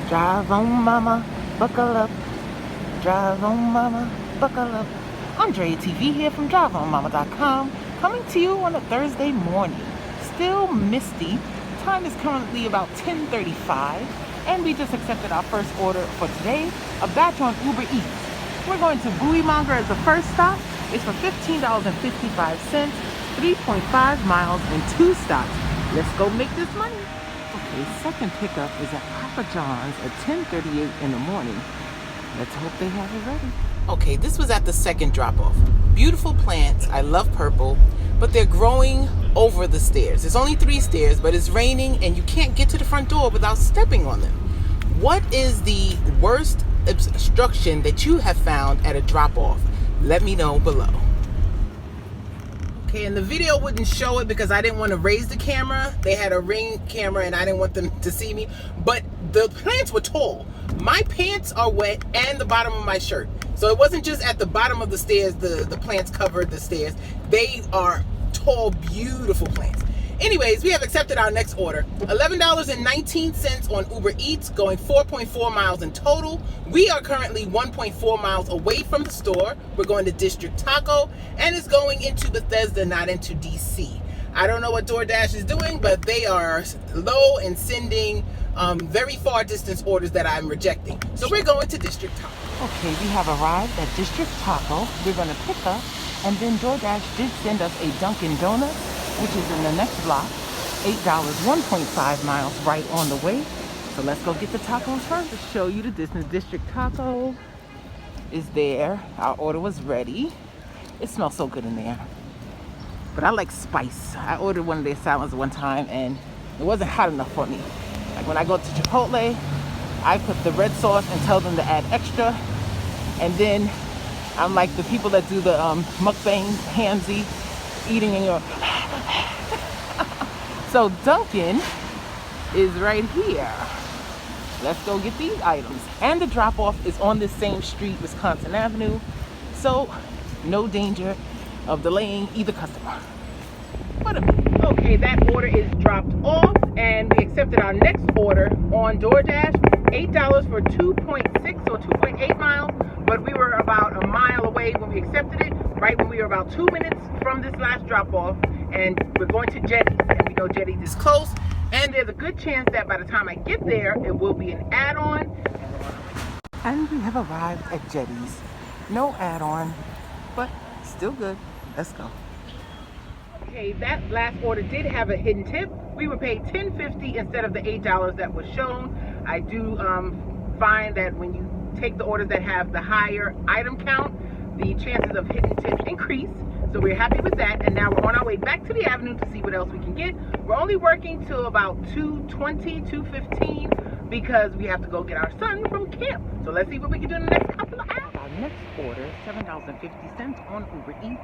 Drive on, mama, buckle up. Drive on, mama, buckle up. Andrea TV here from driveonmama.com, coming to you on a Thursday morning. Still misty. Time is currently about 10:35, and we just accepted our first order for today, a batch on Uber Eats. We're going to Buimanger as the first stop. It's for $15.55, 3.5 miles and 2 stops. Let's go make this money. Okay, second pickup is at Papa John's at 10:38 in the morning. Let's hope they have it ready. Okay, this was at the second drop-off. Beautiful plants. I love purple, but they're growing over the stairs. It's only 3 stairs, but it's raining and you can't get to the front door without stepping on them. What is the worst obstruction that you have found at a drop-off? Let me know below. Okay, and the video wouldn't show it because I didn't want to raise the camera. They had a Ring camera and I didn't want them to see me. But the plants were tall. My pants are wet and the bottom of my shirt. So it wasn't just at the bottom of the stairs, the plants covered the stairs. They are tall, beautiful plants. Anyways, we have accepted our next order. $11.19 on Uber Eats, going 4.4 miles in total. We are currently 1.4 miles away from the store. We're going to District Taco, and it's going into Bethesda, not into DC. I don't know what DoorDash is doing, but they are low and sending very far distance orders that I'm rejecting. So we're going to District Taco. Okay, we have arrived at District Taco. We're going to pick up, and then DoorDash did send us a Dunkin' Donuts, which is in the next block. $8, 1.5 miles right on the way. So let's go get the tacos first. To show you the distance. District Taco is there. Our order was ready. It smells so good in there. But I like spice. I ordered one of their salads one time and it wasn't hot enough for me. Like when I go to Chipotle, I put the red sauce and tell them to add extra. And then I'm like the people that do the mukbangs, handsy, eating in your... So Dunkin' is right here. Let's go get these items. And the drop-off is on this same street, Wisconsin Avenue. So no danger of delaying either customer. What a minute. Okay, that order is dropped off and we accepted our next order on DoorDash. $8 for 2.6 or 2.8 miles, but we were about a mile away when we accepted it, right when we were about 2 minutes from this last drop-off, and we're going to Jetty's, and we know Jetty's is close, and there's a good chance that by the time I get there, it will be an add-on. And we have arrived at Jetty's. No add-on, but still good. Let's go. Okay, that last order did have a hidden tip. We were paid $10.50 instead of the $8 that was shown. I do find that when you take the orders that have the higher item count, the chances of hidden tips increase. So we're happy with that. And now we're on our way back to the avenue to see what else we can get. We're only working till about 2:20, 2:15 because we have to go get our son from camp. So let's see what we can do in the next couple of hours. Our next order, $7.50 on Uber Eats,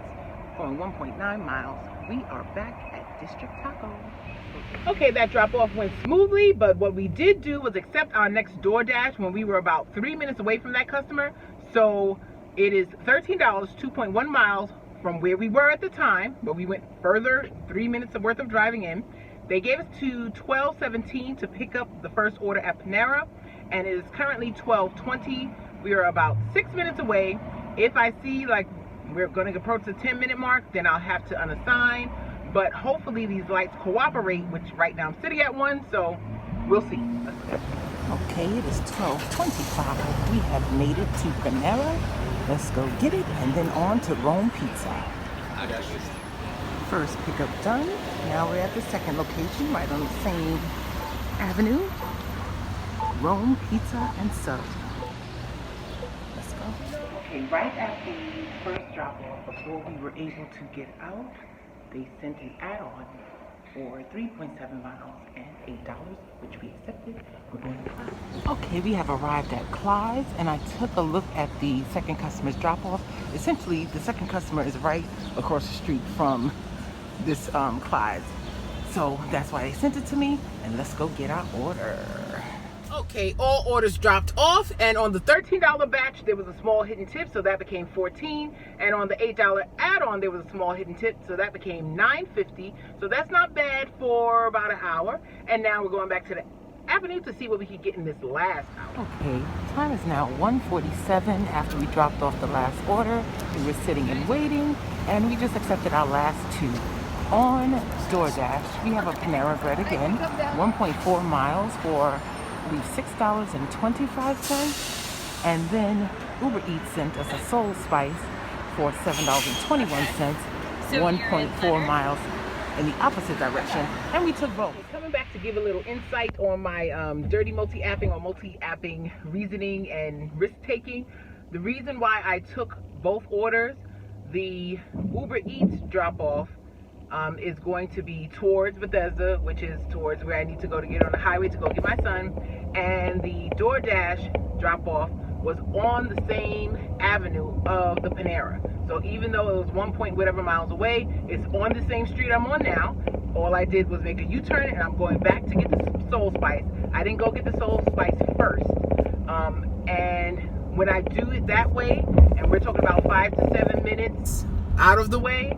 going 1.9 miles. We are back at District Taco. Okay, that drop-off went smoothly, but what we did do was accept our next DoorDash when we were about 3 minutes away from that customer. So it is $13, 2.1 miles from where we were at the time, but we went further, 3 minutes worth of driving in. They gave us to 12:17 to pick up the first order at Panera, and it is currently 12:20. We are about 6 minutes away. If I see like we're going to approach the 10-minute mark, then I'll have to unassign. But hopefully these lights cooperate, which right now I'm sitting at one, so we'll see. Okay, it is 12:25. We have made it to Panera. Let's go get it, and then on to Rome Pizza. I got you. First pickup done. Now we're at the second location, right on the same avenue. Rome Pizza and Sub. Let's go. Okay, right at the first drop-off, before we were able to get out, they sent an add-on for 3.7 miles and $8, which we accepted. We're going to Clyde's. Okay, we have arrived at Clyde's, and I took a look at the second customer's drop-off. Essentially, the second customer is right across the street from this Clyde's. So that's why they sent it to me, and let's go get our order. Okay, all orders dropped off, and on the $13 batch there was a small hidden tip, so that became $14, and on the $8 add-on there was a small hidden tip, so that became $9.50. So that's not bad for about an hour. And now we're going back to the Avenue to see what we could get in this last hour. Okay, time is now 1:47 after we dropped off the last order. We were sitting and waiting, and we just accepted our last two. On DoorDash, we have a Panera Bread again, 1.4 miles for, I believe, $6.25. And then Uber Eats sent us a Soul Spice for $7.21, 1.4 miles in the opposite direction, and we took both. Coming back to give a little insight on my dirty multi-apping or multi-apping reasoning and risk-taking. The reason why I took both orders, the Uber Eats drop-off is going to be towards Bethesda, which is towards where I need to go to get on the highway to go get my son, and the DoorDash drop-off was on the same avenue of the Panera. So even though it was 1 miles away, it's on the same street I'm on now. All I did was make a U-turn, and I'm going back to get the Soul Spice. I didn't go get the Soul Spice first. And when I do it that way, and we're talking about 5 to 7 minutes out of the way,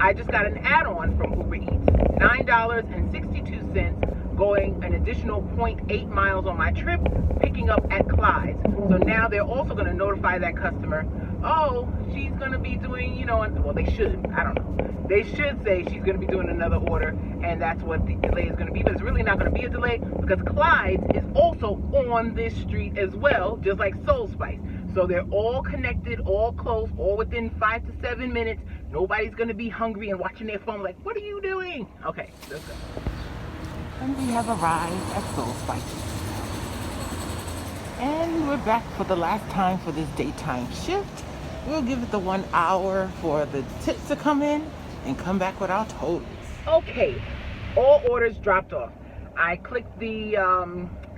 I just got an add-on from Uber Eats, $9.62, going an additional 0.8 miles on my trip, picking up at Clyde's. So now they're also going to notify that customer, oh, she's going to be doing, well, they should, I don't know. They should say she's going to be doing another order, and that's what the delay is going to be. But it's really not going to be a delay because Clyde's is also on this street as well, just like Soul Spice. So they're all connected, all close, all within 5 to 7 minutes. Nobody's going to be hungry and watching their phone like, what are you doing? Okay, let's go. And we have arrived at Soul Spice. And we're back for the last time for this daytime shift. We'll give it the 1 hour for the tips to come in and come back with our totals. Okay, all orders dropped off. I clicked the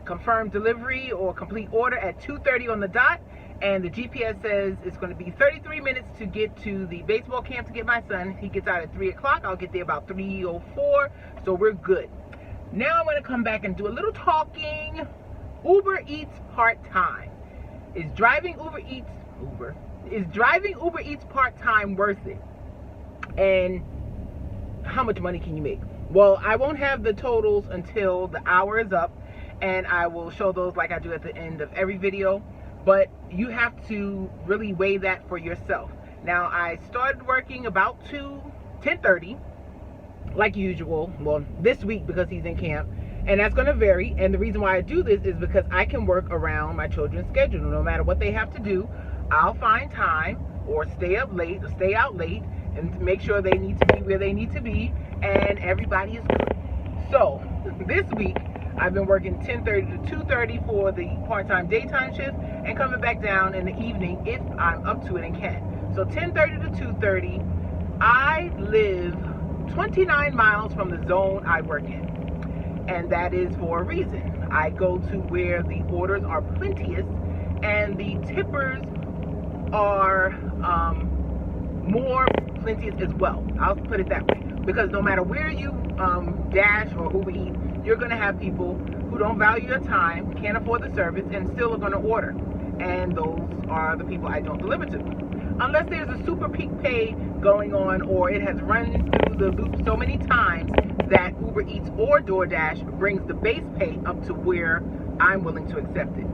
confirm delivery or complete order at 2:30 on the dot, and the GPS says it's going to be 33 minutes to get to the baseball camp to get my son. He gets out at 3 o'clock. I'll get there about 3:04, so we're good. Now I'm going to come back and do a little talking. Uber Eats part-time. Is driving Uber Eats part-time worth it? And how much money can you make? Well, I won't have the totals until the hour is up, and I will show those like I do at the end of every video, but you have to really weigh that for yourself. Now, I started working about 10:30, like usual, well, this week because he's in camp, and that's going to vary. And the reason why I do this is because I can work around my children's schedule. No matter what they have to do, I'll find time or stay out late and make sure they need to be where they need to be, and everybody is good. So this week I've been working 10:30 to 2:30 for the part-time daytime shift, and coming back down in the evening if I'm up to it and can. So 10:30 to 2:30. I live 29 miles from the zone I work in, and that is for a reason. I go to where the orders are plenteous and the tippers are more plenteous as well. I'll put it that way, because no matter where you Dash or Uber Eats, you're going to have people who don't value your time, can't afford the service, and still are going to order. And those are the people I don't deliver to. Unless there's a super peak pay going on, or it has run through the loop so many times that Uber Eats or DoorDash brings the base pay up to where I'm willing to accept it.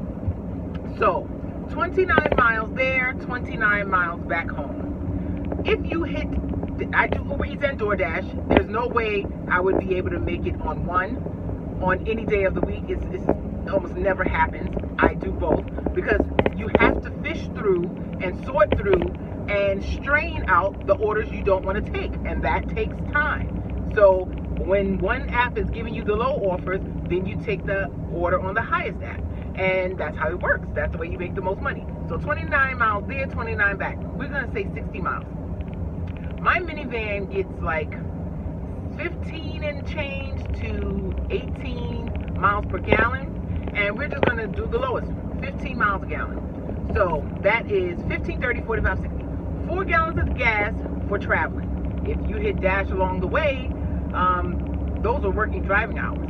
So 29 miles there, 29 miles back home. If you hit, I do Uber Eats and DoorDash, there's no way I would be able to make it on any day of the week. It almost never happens. I do both because you have to fish through and sort through and strain out the orders you don't want to take, and that takes time. So when one app is giving you the low offers, then you take the order on the highest app, and that's how it works. That's the way you make the most money. So 29 miles there, 29 back. We're going to say 60 miles. My minivan gets like 15 and change to 18 miles per gallon, and we're just going to do the lowest, 15 miles a gallon. So that is 15, 30, 45, 60. 4 gallons of gas for traveling. If you hit Dash along the way, those are working driving hours.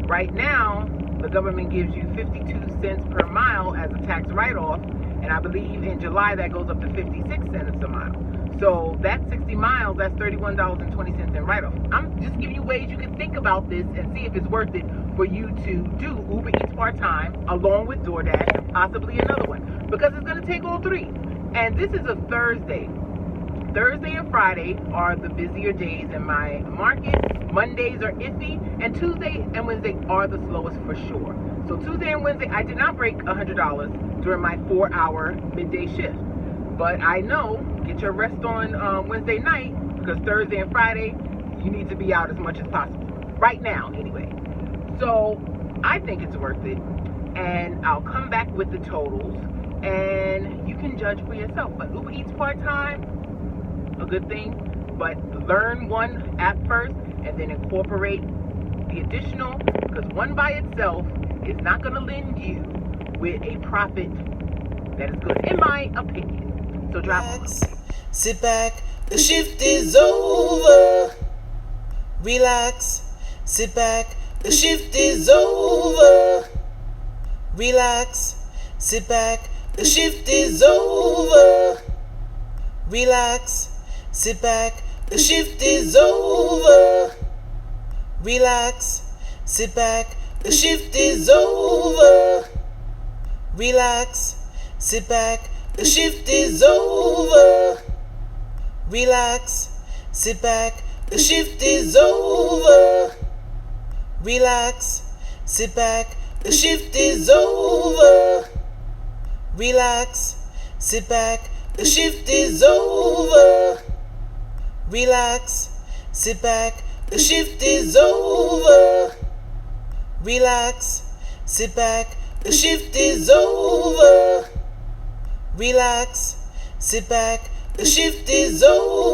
Right now, the government gives you 52 cents per mile as a tax write-off, And I believe in July that goes up to 56 cents a mile. So that's 60 miles, that's $31.20 in write-off. I'm just giving you ways you can think about this and see if it's worth it for you to do Uber Eats part-time along with DoorDash and possibly another one, because it's going to take all three. And this is a Thursday. Thursday and Friday are the busier days in my market. Mondays are iffy, and Tuesday and Wednesday are the slowest for sure. So Tuesday and Wednesday, I did not break $100 during my 4-hour midday shift. But I know, get your rest on Wednesday night, because Thursday and Friday, you need to be out as much as possible. Right now, anyway. So I think it's worth it, and I'll come back with the totals, and you can judge for yourself. But Uber Eats part-time, a good thing, but learn one app first, and then incorporate the additional, because one by itself is not going to lend you with a profit that is good, in my opinion. So drop Relax, sit back, the shift is over. Relax, sit back, the shift is over. Relax, sit back, the shift is over. Relax, sit back, the shift is over. Relax, sit back, the shift is over. Relax, sit back, the shift is over. Relax, sit back, the shift is over. Relax, sit back, the shift is over. Relax, sit back, the shift is over. Relax, sit back, the shift is over. Relax, sit back, the shift is over. Relax, sit back, the shift is over.